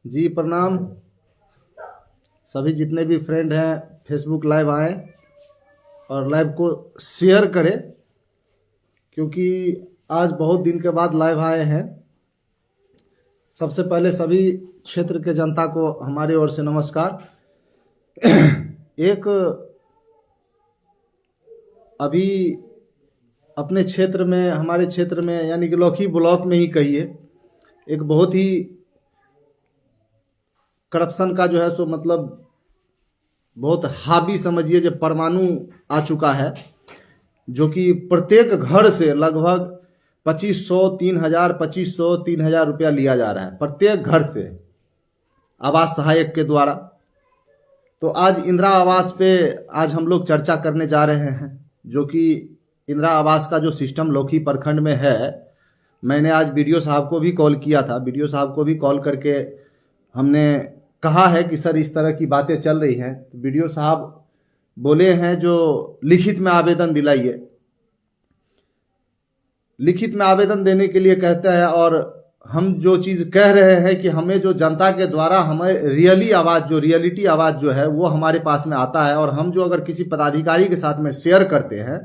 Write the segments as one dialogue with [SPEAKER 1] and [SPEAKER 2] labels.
[SPEAKER 1] जी प्रणाम। सभी जितने भी फ्रेंड हैं फेसबुक लाइव आए और लाइव को शेयर करें, क्योंकि आज बहुत दिन के बाद लाइव आए हैं। सबसे पहले सभी क्षेत्र के जनता को हमारी ओर से नमस्कार। एक अभी अपने क्षेत्र में, हमारे क्षेत्र में यानी कि लौकी ब्लॉक में ही कहिए, एक बहुत ही करप्शन का जो है सो मतलब बहुत हावी समझिए जो परमाणु आ चुका है, जो कि प्रत्येक घर से लगभग 2500, 3000, 2500, 3000 रुपया लिया जा रहा है प्रत्येक घर से आवास सहायक के द्वारा। तो आज इंदिरा आवास पे आज हम लोग चर्चा करने जा रहे हैं, जो कि इंदिरा आवास का जो सिस्टम लौकी प्रखंड में है। मैंने आज बीडीओ साहब को भी कॉल किया था, बीडीओ साहब को भी कॉल करके हमने कहा है कि सर इस तरह की बातें चल रही हैं। तो बीडीओ साहब बोले हैं जो लिखित में आवेदन दिलाइए, लिखित में आवेदन देने के लिए कहते हैं। और हम जो चीज़ कह रहे हैं कि हमें जो जनता के द्वारा हमें रियलिटी आवाज़ जो है वो हमारे पास में आता है, और हम जो अगर किसी पदाधिकारी के साथ में शेयर करते हैं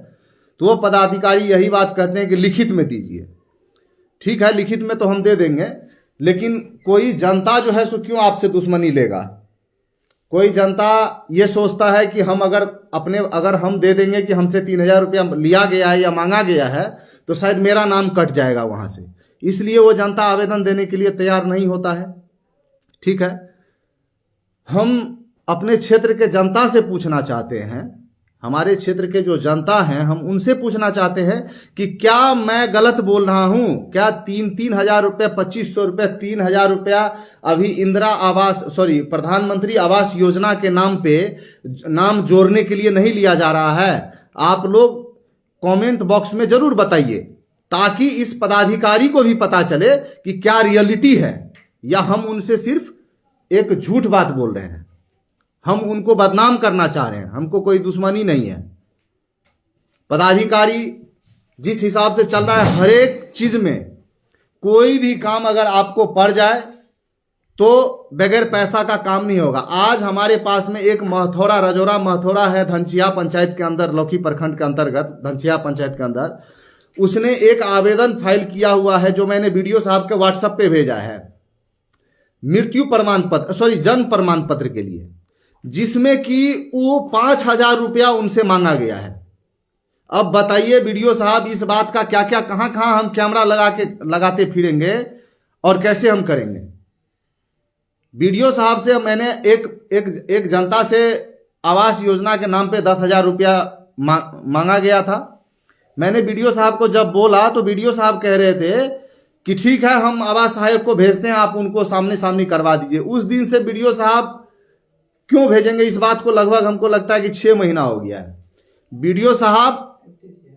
[SPEAKER 1] तो वो पदाधिकारी यही बात कहते हैं कि लिखित में दीजिए। ठीक है, लिखित में तो हम दे देंगे, लेकिन कोई जनता जो है सो क्यों आपसे दुश्मनी लेगा। कोई जनता ये सोचता है कि हम अगर हम दे देंगे कि हमसे 3000 रुपया लिया गया है या मांगा गया है तो शायद मेरा नाम कट जाएगा वहां से, इसलिए वो जनता आवेदन देने के लिए तैयार नहीं होता है। ठीक है, हम अपने क्षेत्र के जनता से पूछना चाहते हैं, हमारे क्षेत्र के जो जनता हैं हम उनसे पूछना चाहते हैं कि क्या मैं गलत बोल रहा हूं? क्या 3,000 रुपया, 2500 रुपया, 3000 रुपया अभी प्रधानमंत्री आवास योजना के नाम पे नाम जोड़ने के लिए नहीं लिया जा रहा है? आप लोग कमेंट बॉक्स में जरूर बताइए, ताकि इस पदाधिकारी को भी पता चले कि क्या रियलिटी है, या हम उनसे सिर्फ एक झूठ बात बोल रहे हैं, हम उनको बदनाम करना चाह रहे हैं। हमको कोई दुश्मनी नहीं है। पदाधिकारी जिस हिसाब से चल रहा है, हर एक चीज में कोई भी काम अगर आपको पड़ जाए तो बगैर पैसा का काम नहीं होगा। आज हमारे पास में एक रजौरा महथौरा है धनसिया पंचायत के अंदर, लौकी प्रखंड के अंतर्गत धनसिया पंचायत के अंदर, उसने एक आवेदन फाइल किया हुआ है जो मैंने वीडियो साहब के व्हाट्सएप पे भेजा है, जन्म प्रमाण पत्र के लिए, जिसमें कि वो 5000 रुपया उनसे मांगा गया है। अब बताइए वीडियो साहब, इस बात का क्या क्या कहां हम कैमरा लगाते फिरेंगे और कैसे हम करेंगे? वीडियो साहब से मैंने एक जनता से आवास योजना के नाम पे 10,000 रुपया मांगा गया था। मैंने वीडियो साहब को जब बोला तो वीडियो साहब कह रहे थे कि ठीक है, हम आवास सहायक को भेजते हैं, आप उनको सामने करवा दीजिए। उस दिन से वीडियो साहब क्यों भेजेंगे, इस बात को लगभग हमको लगता है कि 6 महीना हो गया है। वीडियो साहब,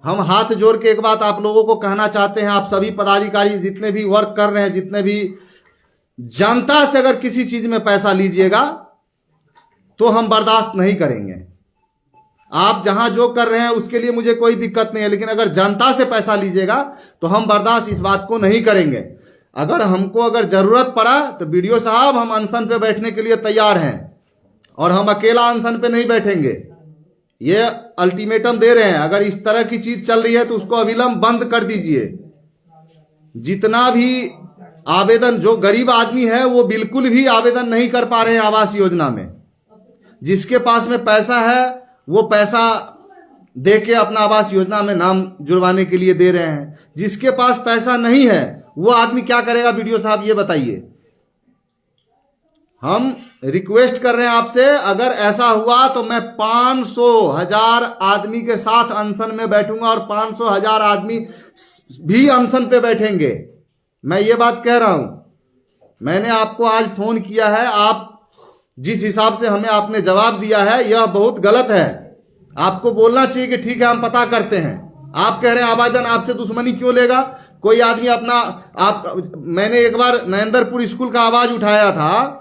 [SPEAKER 1] हम हाथ जोड़ के एक बात आप लोगों को कहना चाहते हैं, आप सभी पदाधिकारी जितने भी वर्क कर रहे हैं, जितने भी जनता से अगर किसी चीज में पैसा लीजिएगा तो हम बर्दाश्त नहीं करेंगे। आप जहां जो कर रहे हैं उसके लिए मुझे कोई दिक्कत नहीं है, लेकिन अगर जनता से पैसा लीजिएगा तो हम बर्दाश्त इस बात को नहीं करेंगे। अगर जरूरत पड़ा तो वीडियो साहब, हम अनशन पे बैठने के लिए तैयार हैं, और हम अकेला अनशन पे नहीं बैठेंगे। ये अल्टीमेटम दे रहे हैं, अगर इस तरह की चीज चल रही है तो उसको अविलंब बंद कर दीजिए। जितना भी आवेदन, जो गरीब आदमी है वो बिल्कुल भी आवेदन नहीं कर पा रहे हैं आवास योजना में। जिसके पास में पैसा है वो पैसा दे के अपना आवास योजना में नाम जुड़वाने के लिए दे रहे हैं। जिसके पास पैसा नहीं है वो आदमी क्या करेगा? वीडियो साहब ये बताइए। हम रिक्वेस्ट कर रहे हैं आपसे, अगर ऐसा हुआ तो मैं 500,000 आदमी के साथ अनशन में बैठूंगा, और 500,000 आदमी भी अनशन पे बैठेंगे। मैं ये बात कह रहा हूं। मैंने आपको आज फोन किया है, आप जिस हिसाब से हमें आपने जवाब दिया है यह बहुत गलत है। आपको बोलना चाहिए कि ठीक है, हम पता करते हैं। आप कह रहे हैं आवेदन आपसे दुश्मनी क्यों लेगा? कोई आदमी मैंने एक बार नरेंद्रपुर स्कूल का आवाज उठाया था।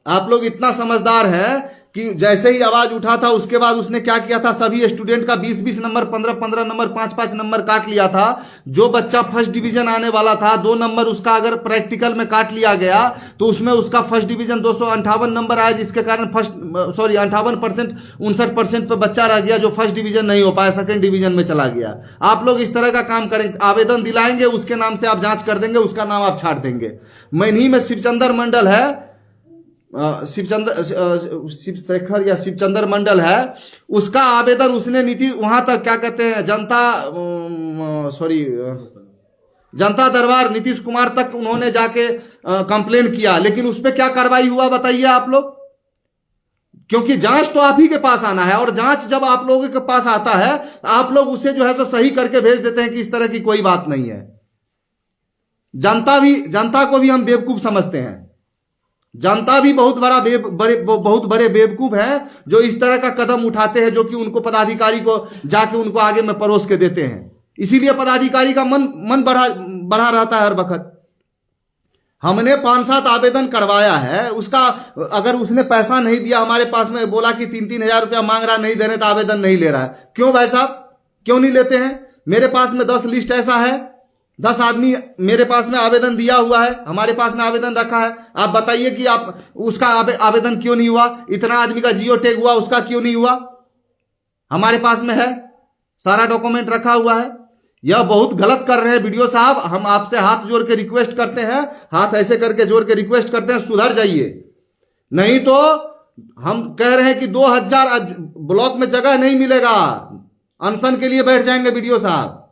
[SPEAKER 1] आप लोग इतना समझदार हैं कि जैसे ही आवाज उठा था उसके बाद उसने क्या किया था, सभी स्टूडेंट का 20-20 नंबर, 15-15 नंबर, 5-5 नंबर काट लिया था। जो बच्चा फर्स्ट डिवीजन आने वाला था 2 नंबर उसका अगर प्रैक्टिकल में काट लिया गया तो उसमें उसका फर्स्ट डिवीजन 258 नंबर आया, जिसके कारण 58%, 59% पे बच्चा रह गया जो फर्स्ट डिवीजन नहीं हो पाया, सेकंड डिवीजन में चला गया। आप लोग इस तरह का काम करेंगे, आवेदन दिलाएंगे, उसके नाम से आप जांच कर देंगे, उसका नाम आप छाट देंगे। मैनही में शिवचंद्र मंडल है, शिवशेखर या शिवचंद्र मंडल है, उसका आवेदन उसने नीति वहां तक क्या कहते हैं जनता दरबार नीतीश कुमार तक उन्होंने जाके कंप्लेन किया, लेकिन उस पर क्या कार्रवाई हुआ बताइए आप लोग? क्योंकि जांच तो आप ही के पास आना है, और जांच जब आप लोगों के पास आता है आप लोग उसे जो है सो सही करके भेज देते हैं कि इस तरह की कोई बात नहीं है। जनता को भी हम बेवकूफ समझते हैं। जनता भी बहुत बड़े बेवकूफ हैं जो इस तरह का कदम उठाते हैं, जो कि उनको पदाधिकारी को जाके उनको आगे में परोस के देते हैं। इसीलिए पदाधिकारी का मन बढ़ा रहता है हर वक्त। हमने 5-7 आवेदन करवाया है, उसका अगर उसने पैसा नहीं दिया, हमारे पास में बोला कि 3-3 हजार रुपया मांग रहा, नहीं देने तो आवेदन नहीं ले रहा है। क्यों भाई साहब, क्यों नहीं लेते हैं? मेरे पास में 10 लिस्ट ऐसा है, 10 आदमी मेरे पास में आवेदन दिया हुआ है, हमारे पास में आवेदन रखा है। आप बताइए कि आप उसका आवेदन क्यों नहीं हुआ? इतना आदमी का जियो टैग हुआ, उसका क्यों नहीं हुआ? हमारे पास में है, सारा डॉक्यूमेंट रखा हुआ है। यह बहुत गलत कर रहे हैं वीडियो साहब। हम आपसे हाथ जोड़ के रिक्वेस्ट करते हैं, हाथ ऐसे करके जोड़ के रिक्वेस्ट करते हैं, सुधर जाइए। नहीं तो हम कह रहे हैं कि 2000 ब्लॉक में जगह नहीं मिलेगा, अनशन के लिए बैठ जाएंगे वीडियो साहब।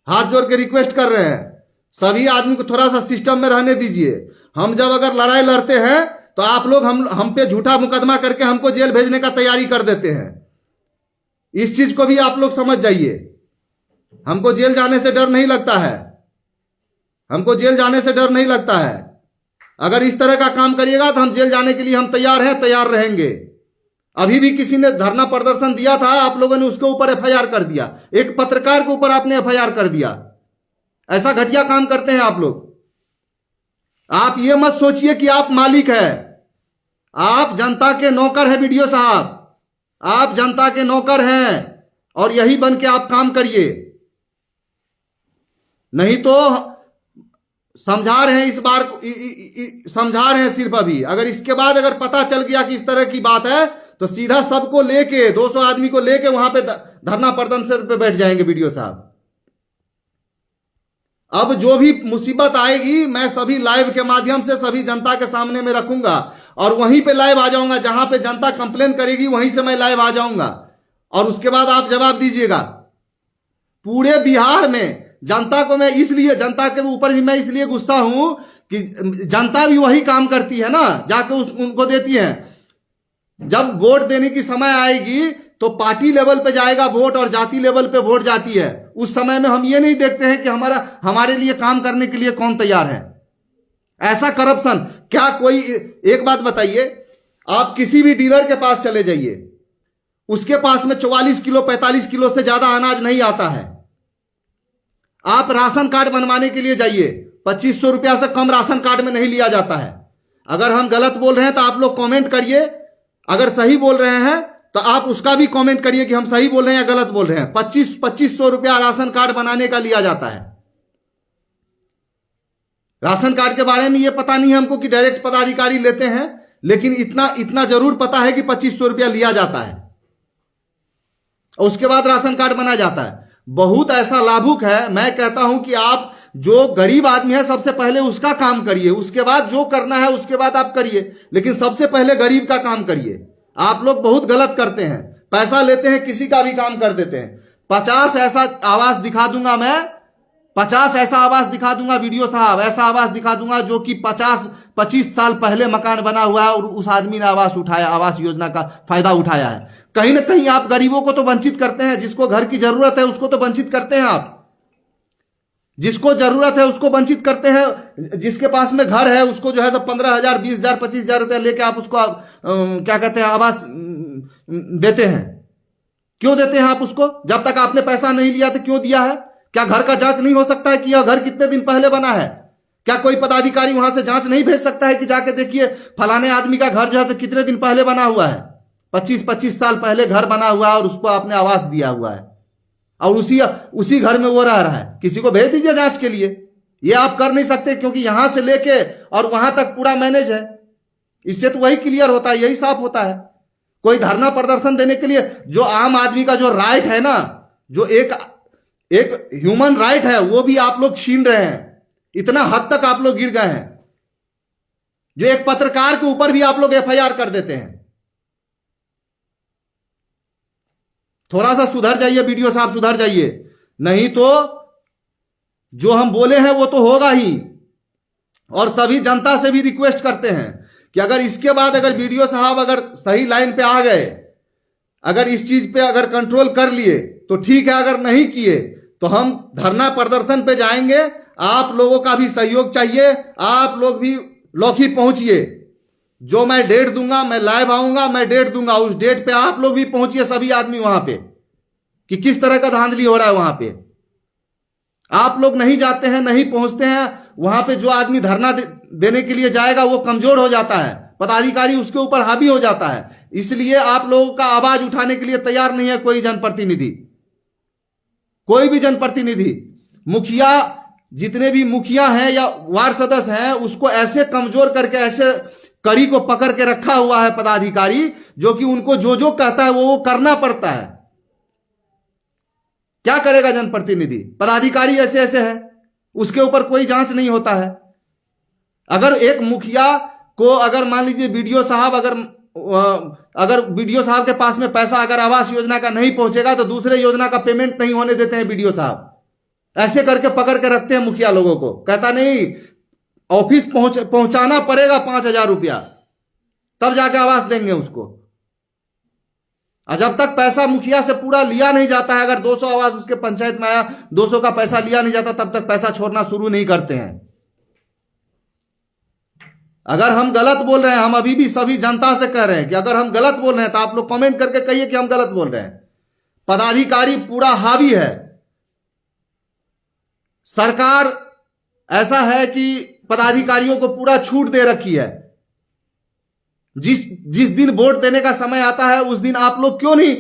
[SPEAKER 1] हाथ जोड़ के रिक्वेस्ट कर रहे हैं, सभी आदमी को थोड़ा सा सिस्टम में रहने दीजिए। हम जब अगर लड़ाई लड़ते हैं तो आप लोग हम पे झूठा मुकदमा करके हमको जेल भेजने का तैयारी कर देते हैं। इस चीज को भी आप लोग समझ जाइए। हमको जेल जाने से डर नहीं लगता है, हमको जेल जाने से डर नहीं लगता है। अगर इस तरह का काम करिएगा तो हम जेल जाने के लिए हम तैयार हैं, तैयार रहेंगे। अभी भी किसी ने धरना प्रदर्शन दिया था, आप लोगों ने उसके ऊपर एफआईआर कर दिया, एक पत्रकार के ऊपर आपने एफआईआर कर दिया। ऐसा घटिया काम करते हैं आप लोग। आप ये मत सोचिए कि आप मालिक है, आप जनता के नौकर हैं वीडियो साहब, आप जनता के नौकर हैं, और यही बन के आप काम करिए। नहीं तो समझा रहे हैं, इस बार समझा रहे हैं सिर्फ अभी। अगर इसके बाद अगर पता चल गया कि इस तरह की बात है तो सीधा सबको लेके 200 आदमी को लेके वहां पे धरना प्रदर्शन पे बैठ जाएंगे वीडियो साहब। अब जो भी मुसीबत आएगी मैं सभी लाइव के माध्यम से सभी जनता के सामने में रखूंगा, और वहीं पे लाइव आ जाऊंगा। जहां पे जनता कंप्लेन करेगी वहीं से मैं लाइव आ जाऊंगा, और उसके बाद आप जवाब दीजिएगा। पूरे बिहार में जनता को मैं इसलिए, जनता के ऊपर भी मैं इसलिए गुस्सा हूं कि जनता भी वही काम करती है ना, जाके उनको देती है। जब वोट देने की समय आएगी तो पार्टी लेवल पे जाएगा वोट, और जाति लेवल पे वोट जाती है। उस समय में हम ये नहीं देखते हैं कि हमारे लिए काम करने के लिए कौन तैयार है। ऐसा करप्शन क्या कोई? एक बात बताइए, आप किसी भी डीलर के पास चले जाइए, उसके पास में 44 किलो 45 किलो से ज्यादा अनाज नहीं आता है। आप राशन कार्ड बनवाने के लिए जाइए, 2500 रुपया से कम राशन कार्ड में नहीं लिया जाता है। अगर हम गलत बोल रहे हैं तो आप लोग कमेंट करिए, अगर सही बोल रहे हैं तो आप उसका भी कमेंट करिए कि हम सही बोल रहे हैं या गलत बोल रहे हैं। 2500 रुपया राशन कार्ड बनाने का लिया जाता है। राशन कार्ड के बारे में ये पता नहीं है हमको कि डायरेक्ट पदाधिकारी लेते हैं, लेकिन इतना जरूर पता है कि 2500 रुपया लिया जाता है, और उसके बाद राशन कार्ड बना जाता है। बहुत ऐसा लाभुक है। मैं कहता हूं कि आप जो गरीब आदमी है सबसे पहले उसका काम करिए, उसके बाद जो करना है उसके बाद आप करिए, लेकिन सबसे पहले गरीब का काम करिए। आप लोग बहुत गलत करते हैं, पैसा लेते हैं, किसी का भी काम कर देते हैं। 50 ऐसा आवास दिखा दूंगा मैं, 50 ऐसा आवास दिखा दूंगा वीडियो साहब, ऐसा आवास दिखा दूंगा जो कि 25 साल पहले मकान बना हुआ है और उस आदमी ने आवास उठाया, आवास योजना का फायदा उठाया है। कहीं ना कहीं आप गरीबों को तो वंचित करते हैं, जिसको घर की जरूरत है उसको तो वंचित करते हैं आप, जिसको जरूरत है उसको वंचित करते हैं। जिसके पास में घर है उसको जो है तो 15,000 20,000 25,000 रुपया लेके आप उसको क्या कहते हैं आवास देते हैं। क्यों देते हैं आप उसको? जब तक आपने पैसा नहीं लिया तो क्यों दिया है? क्या घर का जांच नहीं हो सकता है कि यह घर कितने दिन पहले बना है? क्या कोई पदाधिकारी वहां से जांच नहीं भेज सकता है कि जाके देखिए फलाने आदमी का घर जो है कितने दिन पहले बना हुआ है, 25-25 साल पहले घर बना हुआ है और उसको आपने आवास दिया हुआ है और उसी घर में वो रह रहा है, किसी को भेज दीजिए जांच के लिए। ये आप कर नहीं सकते क्योंकि यहां से लेके और वहां तक पूरा मैनेज है। इससे तो वही क्लियर होता है, यही साफ होता है। कोई धरना प्रदर्शन देने के लिए जो आम आदमी का जो राइट है ना, जो एक ह्यूमन राइट है, वो भी आप लोग छीन रहे हैं। इतना हद तक आप लोग गिर गए हैं, जो एक पत्रकार के ऊपर भी आप लोग एफआईआर कर देते हैं। थोड़ा सा सुधर जाइए वीडियो साहब, सुधर जाइए, नहीं तो जो हम बोले हैं वो तो होगा ही। और सभी जनता से भी रिक्वेस्ट करते हैं कि अगर इसके बाद अगर वीडियो साहब अगर सही लाइन पे आ गए, अगर इस चीज पे अगर कंट्रोल कर लिए तो ठीक है, अगर नहीं किए तो हम धरना प्रदर्शन पे जाएंगे। आप लोगों का भी सहयोग चाहिए, आप लोग भी लौकी पहुंचिए। जो मैं डेट दूंगा, मैं लाइव आऊंगा, मैं डेट दूंगा, उस डेट पे आप लोग भी पहुंचिए, सभी आदमी वहां पे, कि किस तरह का धांधली हो रहा है वहां पे। आप लोग नहीं जाते हैं, नहीं पहुंचते हैं वहां पे, जो आदमी धरना देने के लिए जाएगा वो कमजोर हो जाता है, पदाधिकारी उसके ऊपर हावी हो जाता है। इसलिए आप लोगों का आवाज उठाने के लिए तैयार नहीं है कोई जनप्रतिनिधि, कोई भी जनप्रतिनिधि। मुखिया, जितने भी मुखिया हैं या वार्ड सदस्य हैं, उसको ऐसे कमजोर करके, ऐसे कड़ी को पकड़ के रखा हुआ है पदाधिकारी, जो कि उनको जो जो कहता है वो करना पड़ता है। क्या करेगा जनप्रतिनिधि? पदाधिकारी ऐसे ऐसे है, उसके ऊपर कोई जांच नहीं होता है। अगर एक मुखिया को अगर मान लीजिए वीडियो साहब अगर वीडियो साहब के पास में पैसा अगर आवास योजना का नहीं पहुंचेगा तो दूसरे योजना का पेमेंट नहीं होने देते हैं वीडियो साहब। ऐसे करके पकड़ के रखते हैं मुखिया लोगों को, कहता नहीं ऑफिस पहुंचाना पड़ेगा 5,000 रुपया, तब जाके आवास देंगे उसको। और जब तक पैसा मुखिया से पूरा लिया नहीं जाता है, अगर 200 आवास उसके पंचायत में आया, 200 का पैसा लिया नहीं जाता, तब तक पैसा छोड़ना शुरू नहीं करते हैं। अगर हम गलत बोल रहे हैं, हम अभी भी सभी जनता से कह रहे हैं कि अगर हम गलत बोल रहे हैं तो आप लोग कमेंट करके कहिए कि हम गलत बोल रहे हैं। पदाधिकारी पूरा हावी है, सरकार ऐसा है कि पदाधिकारियों को पूरा छूट दे रखी है। जिस दिन वोट देने का समय आता है उस दिन आप लोग क्यों नहीं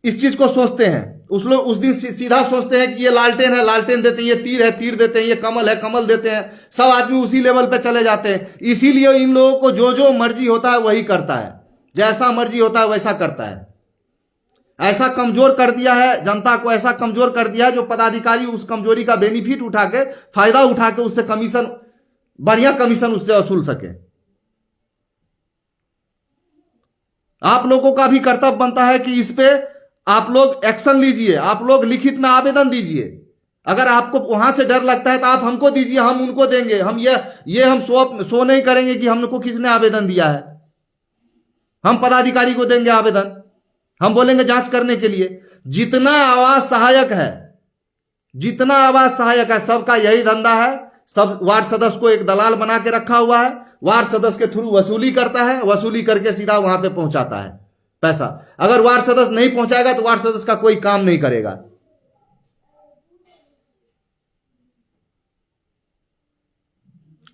[SPEAKER 1] इस चीज को सोचते हैं? उस दिन सीधा सोचते हैं कि ये लालटेन है, लालटेन देते हैं, ये तीर है, तीर देते हैं, ये कमल है, कमल देते हैं। सब आदमी उसी लेवल पे चले जाते हैं। इसीलिए इन लोगों को जो जो मर्जी होता है वही करता है, जैसा मर्जी होता है वैसा करता है। ऐसा कमजोर कर दिया है जनता को, ऐसा कमजोर कर दिया है जो पदाधिकारी उस कमजोरी का बेनिफिट उठा के, फायदा उठा के उससे कमीशन, बढ़िया कमीशन उससे वसूल सके। आप लोगों का भी कर्तव्य बनता है कि इस पे आप लोग एक्शन लीजिए, आप लोग लिखित में आवेदन दीजिए। अगर आपको वहां से डर लगता है तो आप हमको दीजिए, हम उनको देंगे। हम ये हम शो नहीं करेंगे कि हमको किसने आवेदन दिया है। हम पदाधिकारी को देंगे आवेदन, हम बोलेंगे जांच करने के लिए। जितना आवास सहायक है, जितना आवास सहायक है, सबका यही धंधा है। सब वार्ड सदस्य को एक दलाल बना के रखा हुआ है, वार्ड सदस्य के थ्रू वसूली करता है, वसूली करके सीधा वहां पे पहुंचाता है पैसा। अगर वार्ड सदस्य नहीं पहुंचाएगा तो वार्ड सदस्य का कोई काम नहीं करेगा।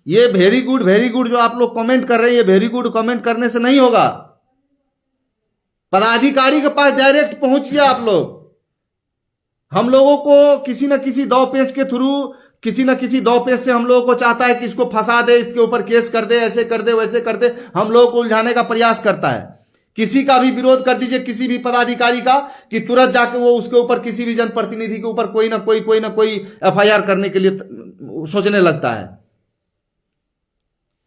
[SPEAKER 1] ये वेरी गुड जो आप लोग कमेंट कर रहे हैं, ये वेरी गुड कमेंट करने से नहीं होगा। पदाधिकारी के पास डायरेक्ट पहुंचिए आप लोग। हम लोगों को किसी न किसी दो पेज के थ्रू, किसी न किसी दो पेज से हम लोगों को चाहता है कि इसको फंसा दे, इसके ऊपर केस कर दे, ऐसे कर दे, वैसे कर दे, हम लोगों को उलझाने का प्रयास करता है। किसी का भी विरोध कर दीजिए, किसी भी पदाधिकारी का, कि तुरंत जाके वो उसके ऊपर, किसी भी जनप्रतिनिधि के ऊपर कोई ना कोई एफआईआर करने के लिए सोचने लगता है।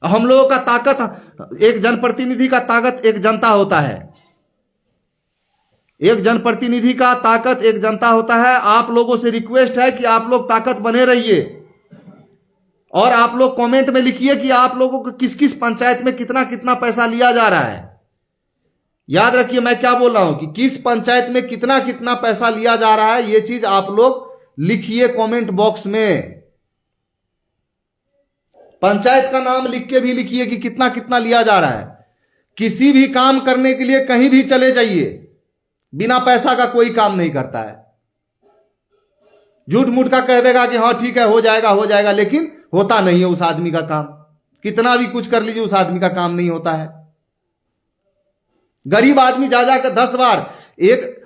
[SPEAKER 1] हम लोगों का ताकत, एक जनप्रतिनिधि का ताकत एक जनता होता है। एक जनप्रतिनिधि का ताकत एक जनता होता है। आप लोगों से रिक्वेस्ट है कि आप लोग ताकत बने रहिए और आप लोग कमेंट में लिखिए कि आप लोगों को किस किस पंचायत में कितना कितना पैसा लिया जा रहा है। याद रखिए मैं क्या बोल रहा हूं कि किस पंचायत में कितना कितना पैसा लिया जा रहा है, ये चीज आप लोग लिखिए कमेंट बॉक्स में। पंचायत का नाम लिख के भी लिखिए कि कितना कितना लिया जा रहा है। किसी भी काम करने के लिए कहीं भी चले जाइए, बिना पैसा का कोई काम नहीं करता है। झूठ मूठ का कह देगा कि हाँ ठीक है हो जाएगा, लेकिन होता नहीं है उस आदमी का काम, कितना भी कुछ कर लीजिए उस आदमी का काम नहीं होता है। गरीब आदमी जा जाकर 10 बार एक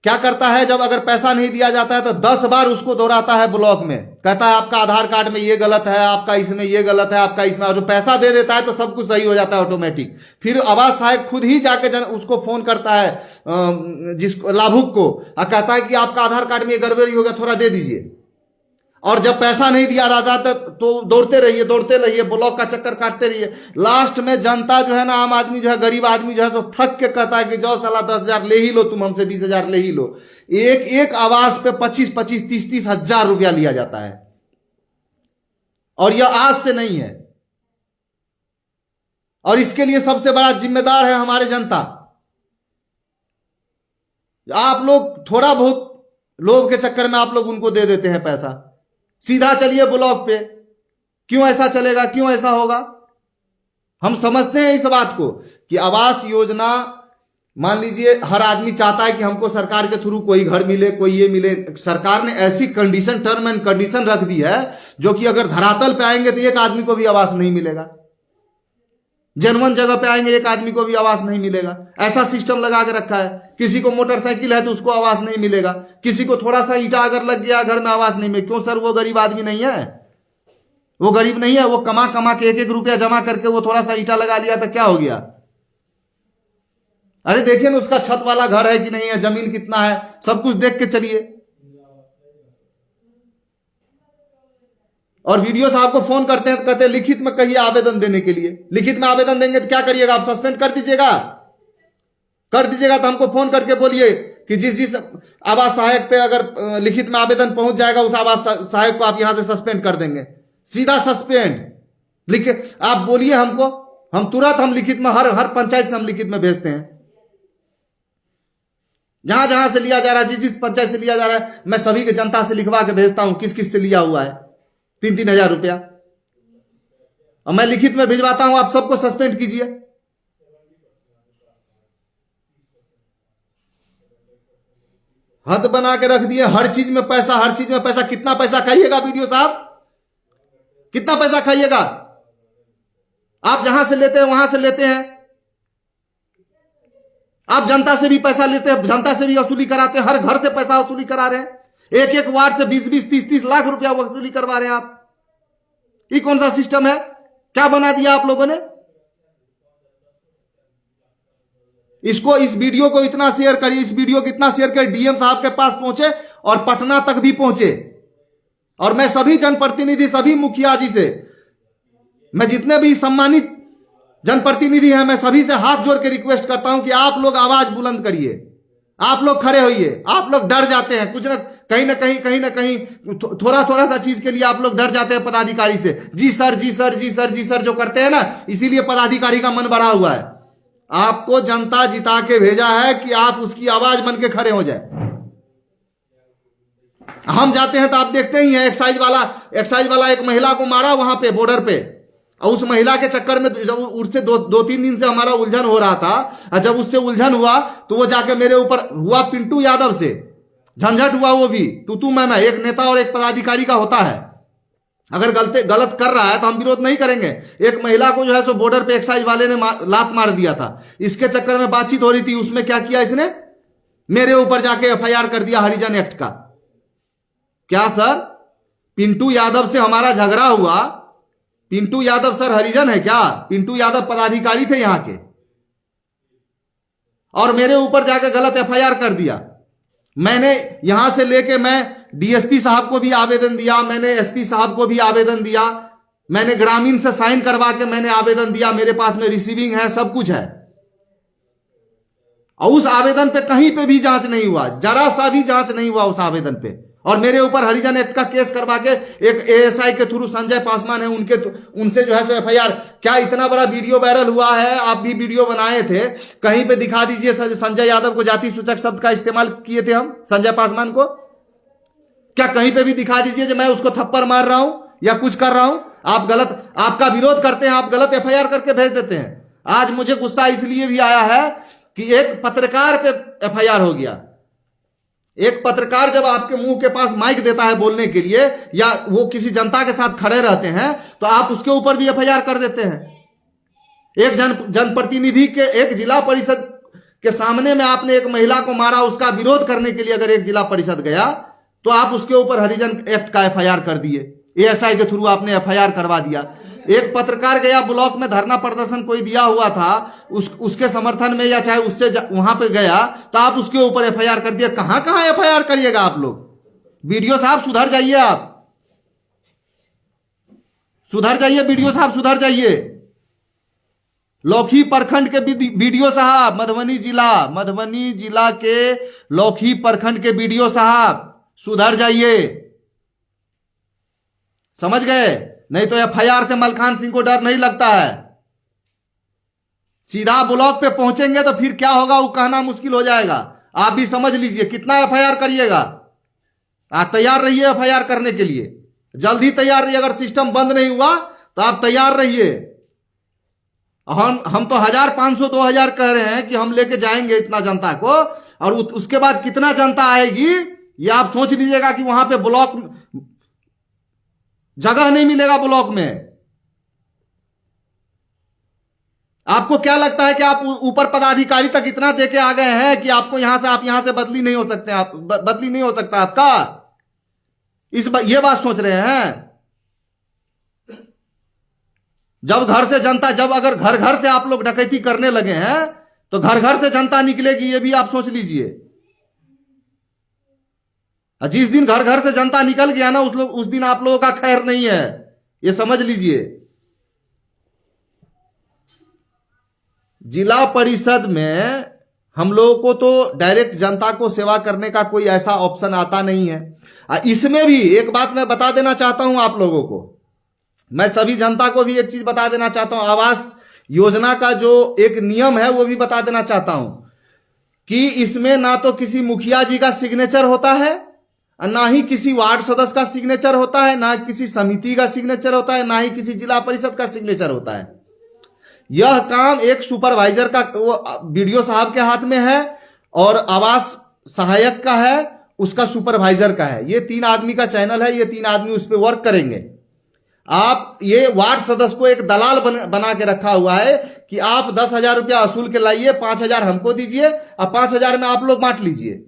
[SPEAKER 1] क्या करता है, जब अगर पैसा नहीं दिया जाता है तो 10 बार उसको दोहराता है ब्लॉक में, कहता है आपका आधार कार्ड में ये गलत है, आपका इसमें ये गलत है, आपका इसमें, और जो पैसा दे देता है तो सब कुछ सही हो जाता है ऑटोमेटिक। फिर आवास सहायक खुद ही जाके उसको फोन करता है जिसको लाभुक को, और कहता है कि आपका आधार कार्ड में ये गड़बड़ी हो गया, थोड़ा दे दीजिए। और जब पैसा नहीं दिया जाता तो दौड़ते रहिए, ब्लॉक का चक्कर काटते रहिए। लास्ट में जनता जो है ना, आम आदमी जो है, गरीब आदमी जो है, तो थक के कहता है कि जाओ साला 10,000 ले ही लो, तुम हमसे 20,000 ले ही लो। एक आवास पे 25-25, 30-30 हजार रुपया लिया जाता है, और यह आज से नहीं है। और इसके लिए सबसे बड़ा जिम्मेदार है हमारे जनता। आप लोग थोड़ा बहुत लोभ के चक्कर में आप लोग उनको दे देते हैं पैसा। सीधा चलिए ब्लॉक पे, क्यों ऐसा चलेगा, क्यों ऐसा होगा? हम समझते हैं इस बात को कि आवास योजना, मान लीजिए हर आदमी चाहता है कि हमको सरकार के थ्रू कोई घर मिले, कोई ये मिले। सरकार ने ऐसी कंडीशन, टर्म एंड कंडीशन रख दी है जो कि अगर धरातल पे आएंगे तो एक आदमी को भी आवास नहीं मिलेगा, जनवन जगह पे आएंगे एक आदमी को भी आवास नहीं मिलेगा। ऐसा सिस्टम लगा के रखा है। किसी को मोटरसाइकिल है तो उसको आवास नहीं मिलेगा, किसी को थोड़ा सा ईंटा अगर लग गया घर में आवास नहीं मिलेगा। क्यों सर? वो गरीब आदमी नहीं है, वो गरीब नहीं है, वो कमा कमा के 1-1 रुपया जमा करके वो थोड़ा सा ईंटा लगा लिया तो क्या हो गया? अरे देखिए ना उसका छत वाला घर है कि नहीं है, जमीन कितना है, सब कुछ देख के चलिए। और वीडियो साहब को फोन करते हैं तो कहते हैं लिखित में कहिए आवेदन देने के लिए। लिखित में आवेदन देंगे तो क्या करिएगा आप? सस्पेंड कर दीजिएगा। तो हमको फोन करके बोलिए कि जिस आवास सहायक पे अगर लिखित में आवेदन पहुंच जाएगा उस आवास सहायक को आप यहां से सस्पेंड कर देंगे, सीधा सस्पेंड लिखे। आप बोलिए हमको, हम तुरंत हम लिखित में हर पंचायत से हम लिखित में भेजते हैं। जहां जहां से लिया जा रहा है, जिस पंचायत से लिया जा रहा है, मैं सभी के जनता से लिखवा के भेजता हूं किस किस से लिया हुआ है 3-3 हजार रुपया, और मैं लिखित में भिजवाता हूं। आप सबको सस्पेंड कीजिए। हद बना के रख दिए, हर चीज में पैसा, हर चीज में पैसा। कितना पैसा खाइएगा वीडियो साहब, कितना पैसा खाइएगा? आप जहां से लेते हैं वहां से लेते हैं, आप जनता से भी पैसा लेते हैं, जनता से भी वसूली कराते हैं, हर घर से पैसा वसूली करा रहे हैं। एक वार्ड से 20-20, 30-30 लाख रुपया वसूली करवा रहे हैं आप। ये कौन सा सिस्टम है? क्या बना दिया आप लोगों ने? इसको, इस वीडियो को इतना शेयर करिए, इस वीडियो को इतना शेयर करिए, डीएम साहब के पास पहुंचे और पटना तक भी पहुंचे। और मैं सभी जनप्रतिनिधि, सभी मुखिया जी से, मैं जितने भी सम्मानित जनप्रतिनिधि हैं, मैं सभी से हाथ जोड़ के रिक्वेस्ट करता हूं कि आप लोग आवाज बुलंद करिए, आप लोग खड़े होइए। आप लोग डर जाते हैं कुछ न कहीं थोड़ा सा चीज के लिए आप लोग डर जाते हैं पदाधिकारी से। जी सर जो करते हैं ना, इसीलिए पदाधिकारी का मन बढ़ा हुआ है। आपको जनता जिता के भेजा है कि आप उसकी आवाज बन के खड़े हो जाए। हम जाते हैं तो आप देखते ही हैं, एक्साइज वाला एक महिला को मारा वहां पे बॉर्डर पे, और उस महिला के चक्कर में जब उससे 2-3 दिन से हमारा उलझन हो रहा था, और जब उससे उलझन हुआ तो वो जाके मेरे ऊपर हुआ, पिंटू यादव से झंझट हुआ। वो भी तू मैं, एक नेता और एक पदाधिकारी का होता है। अगर गलत कर रहा है तो हम विरोध नहीं करेंगे। एक महिला को जो है सो बॉर्डर पे एक्साइज वाले ने लात मार दिया था, इसके चक्कर में बातचीत हो रही थी। उसमें क्या किया इसने? मेरे ऊपर जाके एफआईआर कर दिया हरिजन एक्ट का। क्या सर, पिंटू यादव से हमारा झगड़ा हुआ? पिंटू यादव सर हरिजन है क्या? पिंटू यादव पदाधिकारी थे यहां के, और मेरे ऊपर जाके गलत एफआईआर कर दिया। मैंने यहां से लेके मैं डीएसपी साहब को भी आवेदन दिया, मैंने एसपी साहब को भी आवेदन दिया, मैंने ग्रामीण से साइन करवा के मैंने आवेदन दिया, मेरे पास में रिसीविंग है, सब कुछ है। और उस आवेदन पे कहीं पे भी जांच नहीं हुआ, जरा सा भी जांच नहीं हुआ उस आवेदन पे। और मेरे ऊपर हरिजन एक्ट का केस करवा के एक एएसआई के थ्रू, संजय पासवान है, उनसे जो है सो एफआईआर। क्या इतना बड़ा वीडियो वायरल हुआ है, आप भी वीडियो बनाए थे, कहीं पे दिखा दीजिए संजय यादव को जाति सूचक शब्द का इस्तेमाल किए थे हम, संजय पासवान को। क्या कहीं पे भी दिखा दीजिए कि मैं उसको थप्पड़ मार रहा हूं या कुछ कर रहा हूं? आप गलत, आपका विरोध करते हैं, आप गलत एफआईआर करके भेज देते हैं। आज मुझे गुस्सा इसलिए भी आया है कि एक पत्रकार पे एफआईआर हो गया, एक पत्रकार जब आपके मुंह के पास माइक देता है बोलने के लिए, या वो किसी जनता के साथ खड़े रहते हैं, तो आप उसके ऊपर भी एफआईआर कर देते हैं। एक जनप्रतिनिधि के, एक जिला परिषद के सामने में आपने एक महिला को मारा, उसका विरोध करने के लिए अगर एक जिला परिषद गया तो आप उसके ऊपर हरिजन एक्ट का एफआईआर कर दिए, एएसआई के थ्रू आपने एफआईआर करवा दिया। एक पत्रकार गया ब्लॉक में, धरना प्रदर्शन कोई दिया हुआ था, उसके समर्थन में या चाहे उससे वहां पे गया, तो आप उसके ऊपर एफआईआर कर दिया। कहां कहां एफआईआर करिएगा आप लोग? वीडियो साहब सुधर जाइए, आप सुधर जाइए, वीडियो साहब सुधर जाइए। लौखी प्रखंड के वीडियो साहब, मधुबनी जिला के लौखी प्रखंड के वीडियो साहब, सुधर जाइए, समझ गए? नहीं तो एफआईआर से मलखान सिंह को डर नहीं लगता है। सीधा ब्लॉक पे पहुंचेंगे तो फिर क्या होगा वो कहना मुश्किल हो जाएगा। आप भी समझ लीजिए, कितना एफआईआर करिएगा। आप तैयार रहिए एफआईआर करने के लिए, जल्दी तैयार रहिए। अगर सिस्टम बंद नहीं हुआ तो आप तैयार रहिए। हम तो 1000, 500, 2000 कह रहे हैं कि हम लेके जाएंगे इतना जनता को, और उसके बाद कितना जनता आएगी ये आप सोच लीजिएगा कि वहां पे ब्लॉक जगह नहीं मिलेगा ब्लॉक में। आपको क्या लगता है कि आप ऊपर पदाधिकारी तक इतना देके आ गए हैं कि आपको आप यहां से बदली नहीं हो सकते, आप बदली नहीं हो सकता आपका? ये बात सोच रहे हैं? जब अगर घर घर से आप लोग डकैती करने लगे हैं तो घर घर से जनता निकलेगी, ये भी आप सोच लीजिए। जिस दिन घर घर से जनता निकल गया ना, उस दिन आप लोगों का खैर नहीं है, ये समझ लीजिए। जिला परिषद में हम लोगों को तो डायरेक्ट जनता को सेवा करने का कोई ऐसा ऑप्शन आता नहीं है। इसमें भी एक बात मैं बता देना चाहता हूं आप लोगों को, मैं सभी जनता को भी एक चीज बता देना चाहता हूं। आवास योजना का जो एक नियम है वो भी बता देना चाहता हूं कि इसमें ना तो किसी मुखिया जी का सिग्नेचर होता है, ना ही किसी वार्ड सदस्य का सिग्नेचर होता है, ना किसी समिति का सिग्नेचर होता है, ना ही किसी जिला परिषद का सिग्नेचर होता है। यह काम एक सुपरवाइजर का, वो वीडियो साहब के हाथ में है, और आवास सहायक का है, उसका सुपरवाइजर का है। ये 3 आदमी का चैनल है, ये 3 आदमी उस पर वर्क करेंगे। आप ये वार्ड सदस्य को एक दलाल बना के रखा हुआ है कि आप 10,000 रुपया वसूल के लाइए, 5,000 हमको दीजिए और 5,000 में आप लोग बांट लीजिए।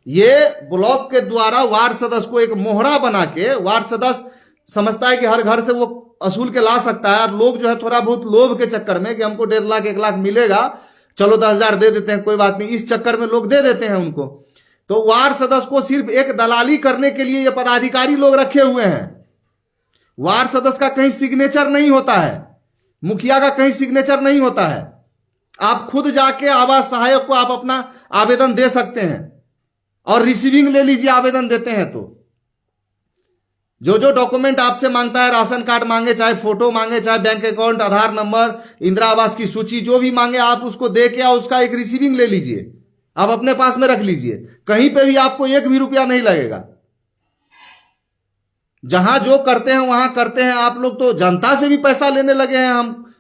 [SPEAKER 1] ये ब्लॉक के द्वारा वार्ड सदस्य को एक मोहरा बना के, वार्ड सदस्य समझता है कि हर घर से वो वसूल के ला सकता है, और लोग जो है थोड़ा बहुत लोभ के चक्कर में कि हमको 1.5 लाख 1 लाख मिलेगा, चलो 10,000 दे देते हैं, कोई बात नहीं, इस चक्कर में लोग दे देते हैं उनको। तो वार्ड सदस्य को सिर्फ एक दलाली करने के लिए ये पदाधिकारी लोग रखे हुए हैं। वार्ड सदस्य का कहीं सिग्नेचर नहीं होता है, मुखिया का कहीं सिग्नेचर नहीं होता है। आप खुद जाके आवास सहायक को आप अपना आवेदन दे सकते हैं और रिसीविंग ले लीजिए, आवेदन देते हैं तो जो जो डॉक्यूमेंट आपसे मांगता है, राशन कार्ड मांगे, चाहे फोटो मांगे, चाहे बैंक अकाउंट, आधार नंबर, इंदिरा आवास की सूची, जो भी मांगे आप उसको दे के उसका एक रिसीविंग ले लीजिए, आप अपने पास में रख लीजिए। कहीं पे भी आपको 1 भी रुपया नहीं लगेगा। जहां जो करते हैं वहां करते हैं। आप लोग तो जनता से भी पैसा लेने लगे हैं, हम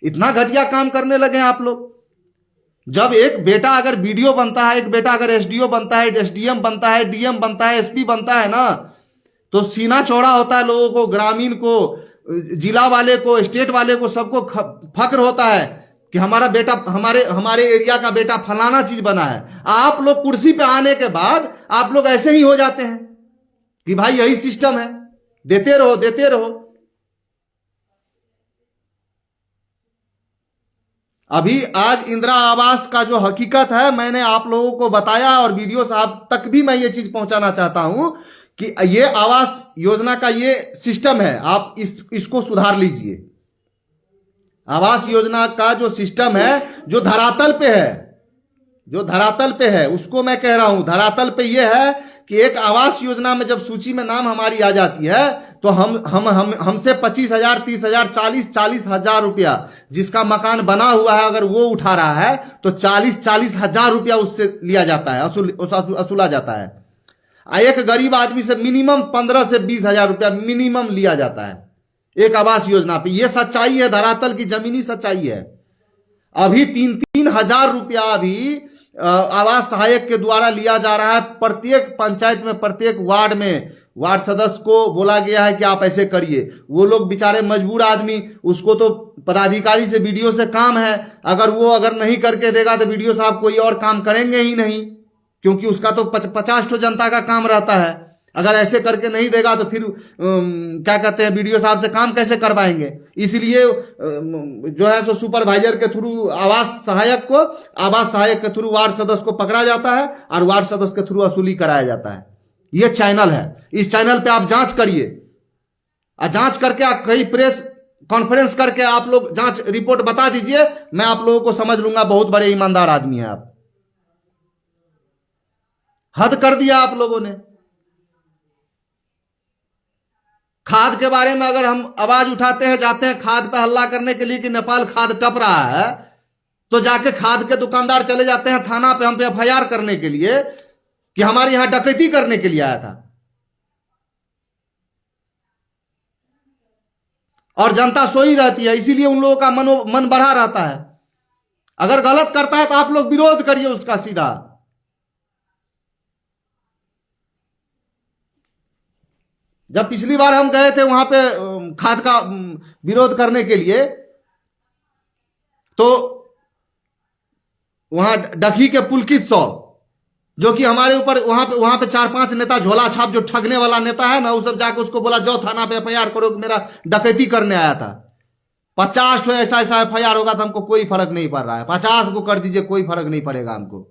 [SPEAKER 1] इतना घटिया काम करने लगे हैं आप लोग। जब एक बेटा अगर वीडियो बनता है, एक बेटा अगर एसडीओ बनता है, एसडीएम बनता है, डीएम बनता है, एसपी बनता है ना, तो सीना चौड़ा होता है लोगों को, ग्रामीण को, जिला वाले को, स्टेट वाले को, सबको फक्र होता है कि हमारा बेटा, हमारे एरिया का बेटा फलाना चीज बना है। आप लोग कुर्सी पे आने के बाद आप लोग ऐसे ही हो जाते हैं कि भाई यही सिस्टम है, देते रहो देते रहो। अभी आज इंदिरा आवास का जो हकीकत है मैंने आप लोगों को बताया, और वीडियो साहब तक भी मैं ये चीज पहुंचाना चाहता हूं कि ये आवास योजना का ये सिस्टम है, आप इसको सुधार लीजिए। आवास योजना का जो सिस्टम है, जो धरातल पे है, जो धरातल पे है, उसको मैं कह रहा हूं। धरातल पे ये है कि एक आवास योजना में जब सूची में नाम हमारी आ जाती है तो हमसे 25,000, 30,000, 40,000 रुपया जिसका मकान बना हुआ है अगर वो उठा रहा है तो 40,000 रुपया उससे लिया जाता है, वसूला जाता है। एक गरीब आदमी से मिनिमम 15 से 20,000 रुपया मिनिमम लिया जाता है एक आवास योजना पे। ये सच्चाई है, धरातल की जमीनी सच्चाई है। अभी 3-3 हजार रुपया अभी आवास सहायक के द्वारा लिया जा रहा है। प्रत्येक पंचायत में, प्रत्येक वार्ड में वार्ड सदस्य को बोला गया है कि आप ऐसे करिए। वो लोग बेचारे मजबूर आदमी, उसको तो पदाधिकारी से, वीडियो से काम है। अगर वो नहीं करके देगा तो वीडियो साहब कोई और काम करेंगे ही नहीं, क्योंकि उसका तो 50 ठो जनता का काम रहता है। अगर ऐसे करके नहीं देगा तो फिर क्या कहते हैं, वीडियो साहब से काम कैसे करवाएंगे। इसलिए जो है सो सुपरवाइजर के थ्रू आवास सहायक के थ्रू वार्ड सदस्य को पकड़ा जाता है और वार्ड सदस्य के थ्रू वसूली कराया जाता है। ये चैनल है, इस चैनल पे आप जांच करिए, और जांच करके आप कहीं प्रेस कॉन्फ्रेंस करके आप लोग जांच रिपोर्ट बता दीजिए, मैं आप लोगों को समझ लूंगा बहुत बड़े ईमानदार आदमी हैं आप। हद कर दिया आप लोगों ने। खाद के बारे में अगर हम आवाज उठाते हैं, जाते हैं खाद पे हल्ला करने के लिए कि नेपाल खाद टप रहा है, तो जाके खाद के दुकानदार चले जाते हैं थाना पे हम पे FIR करने के लिए कि हमारे यहां डकैती करने के लिए आया था। और जनता सोई रहती है, इसीलिए उन लोगों का मन बढ़ा रहता है। अगर गलत करता है तो आप लोग विरोध करिए उसका सीधा। जब पिछली बार हम गए थे वहां पे खाद का विरोध करने के लिए, तो वहां डकी के पुलकित सौ, जो कि हमारे ऊपर वहां पे 4-5 नेता झोला छाप, जो ठगने वाला नेता है ना, वो सब जाके उसको बोला जाओ थाना पे FIR करो कि मेरा डकैती करने आया था। 50 ठो ऐसा FIR होगा तो हमको कोई फर्क नहीं पड़ रहा है। 50 को कर दीजिए, कोई फर्क नहीं पड़ेगा हमको।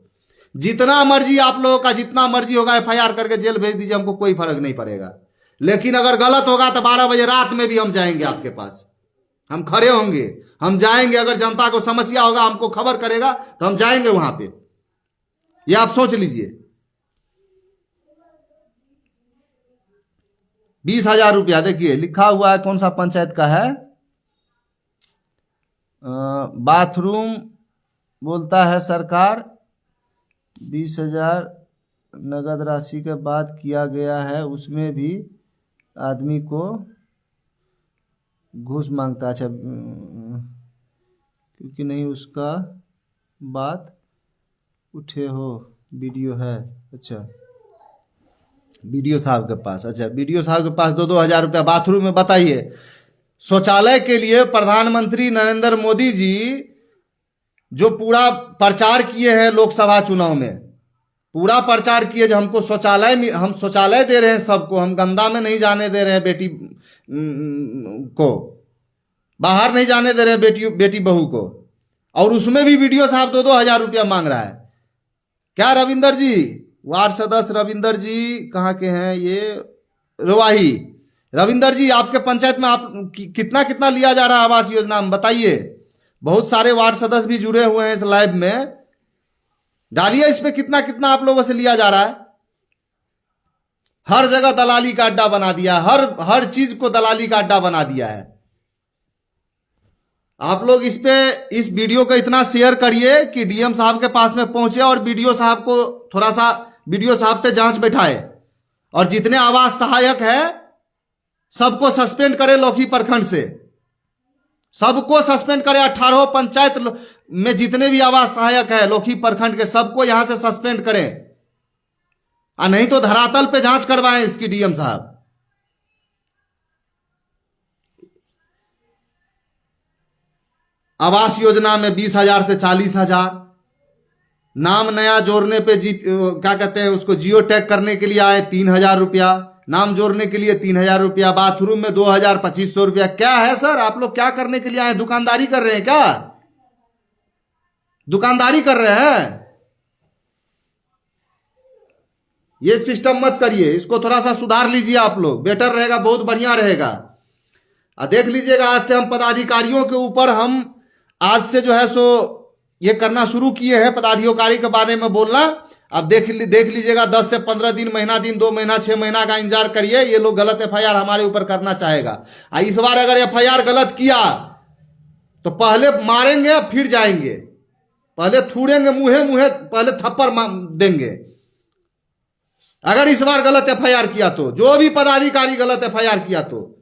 [SPEAKER 1] जितना मर्जी आप लोगों का, जितना मर्जी होगा FIR करके जेल भेज दीजिए, हमको कोई फर्क नहीं पड़ेगा। लेकिन अगर गलत होगा तो 12 बजे रात में भी हम जाएंगे आपके पास, हम खड़े होंगे, हम जाएंगे। अगर जनता को समस्या होगा, हमको खबर करेगा तो हम जाएंगे वहां पे। ये आप सोच लीजिए। 20,000 रुपया देखिए लिखा हुआ है, कौन सा पंचायत का है, बाथरूम बोलता है सरकार। 20,000 नगद राशि के बाद किया गया है, उसमें भी आदमी को घूस मांगता है। अच्छा, क्योंकि नहीं उसका बात उठे हो, वीडियो है। अच्छा, वीडियो साहब के पास, अच्छा वीडियो साहब के पास 2-2 हजार रुपया बाथरूम में। बताइए, शौचालय के लिए प्रधानमंत्री नरेंद्र मोदी जी जो पूरा प्रचार किए हैं लोकसभा चुनाव में, पूरा प्रचार किए जो हमको शौचालय, हम शौचालय दे रहे हैं सबको, हम गंदा में नहीं जाने दे रहे हैं बेटी को, बाहर नहीं जाने दे रहे हैं बेटी बहू को, और उसमें भी वीडियो साहब 2-2 हजार रुपया मांग रहा है। क्या रविंदर जी, वार्ड सदस्य रविंदर जी कहाँ के हैं, ये रवाही रविंदर जी, आपके पंचायत में आप कितना कितना लिया जा रहा है आवास योजना में, बताइए। बहुत सारे वार्ड सदस्य भी जुड़े हुए हैं इस लाइव में, डालिए इस पे कितना कितना आप लोगों से लिया जा रहा है। हर जगह दलाली का अड्डा बना दिया, हर चीज को दलाली का अड्डा बना दिया है। आप लोग इस वीडियो को इतना शेयर करिए कि DM साहब के पास में पहुंचे और वीडियो साहब को थोड़ा सा वीडियो साहब पे जांच बैठाए, और जितने आवास सहायक है सबको सस्पेंड करे लौकी प्रखंड से, सबको सस्पेंड करे। 18 पंचायत में जितने भी आवास सहायक है लौकी प्रखंड के, सबको यहां से सस्पेंड करें, और नहीं तो धरातल पे जांच करवाएं इसकी DM साहब। आवास योजना में 20,000 से 40,000, नाम नया जोड़ने पे क्या कहते हैं उसको, जियो टैग करने के लिए आए 3,000 रुपया, नाम जोड़ने के लिए 3,000 रुपया, बाथरूम में 2,000, 2,500 रुपया। क्या है सर, आप लोग क्या करने के लिए आए? दुकानदारी कर रहे हैं क्या? दुकानदारी कर रहे हैं? ये सिस्टम मत करिए, इसको थोड़ा सा सुधार लीजिए आप लोग, बेटर रहेगा, बहुत बढ़िया रहेगा। देख लीजिएगा, आज से हम पदाधिकारियों के ऊपर हम आज से जो है सो ये करना शुरू किए हैं, पदाधिकारी के बारे में बोलना। अब देख लीजिएगा, 10 से 15 दिन, महीना दिन, 2 महीना, 6 महीना का इंतजार करिए, ये लोग गलत FIR हमारे ऊपर करना चाहेगा। इस बार अगर FIR गलत किया तो पहले मारेंगे फिर जाएंगे, पहले थूड़ेंगे, मुहे पहले थप्पड़ देंगे। अगर इस बार गलत FIR किया तो, जो भी पदाधिकारी गलत FIR किया तो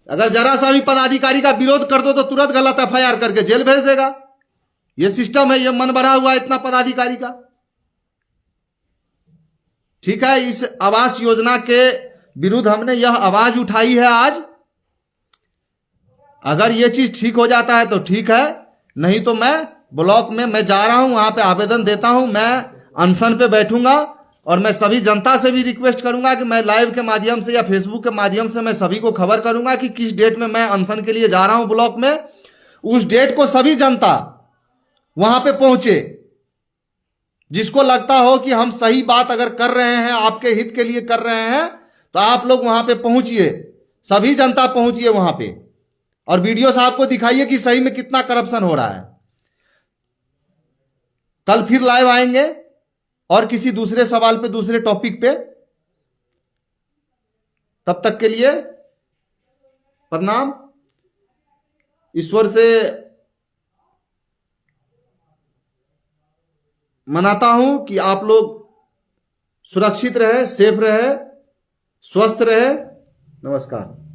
[SPEAKER 1] अगर जरा सा भी पदाधिकारी का विरोध कर दो तो तुरंत गलत एफआईआर करके जेल भेज देगा। ये सिस्टम है, ये मन बढ़ा हुआ है इतना पदाधिकारी का। ठीक है, इस आवास योजना के विरुद्ध हमने यह आवाज उठाई है आज। अगर ये चीज ठीक हो जाता है तो ठीक है, नहीं तो मैं ब्लॉक में मैं जा रहा हूं, वहां पे आवेदन देता हूं, मैं अनशन पे बैठूंगा। और मैं सभी जनता से भी रिक्वेस्ट करूंगा कि मैं लाइव के माध्यम से या फेसबुक के माध्यम से मैं सभी को खबर करूंगा कि किस डेट में मैं अनशन के लिए जा रहा हूं ब्लॉक में। उस डेट को सभी जनता वहां पे पहुंचे। जिसको लगता हो कि हम सही बात अगर कर रहे हैं, आपके हित के लिए कर रहे हैं, तो आप लोग वहां पे पहुंचिए, सभी जनता पहुंचिए वहां पे, और वीडियो साहब को दिखाइए कि सही में कितना करप्शन हो रहा है। कल फिर लाइव आएंगे और किसी दूसरे सवाल पे, दूसरे टॉपिक पे। तब तक के लिए प्रणाम। ईश्वर से मनाता हूं कि आप लोग सुरक्षित रहे, सेफ रहे, स्वस्थ रहे। नमस्कार।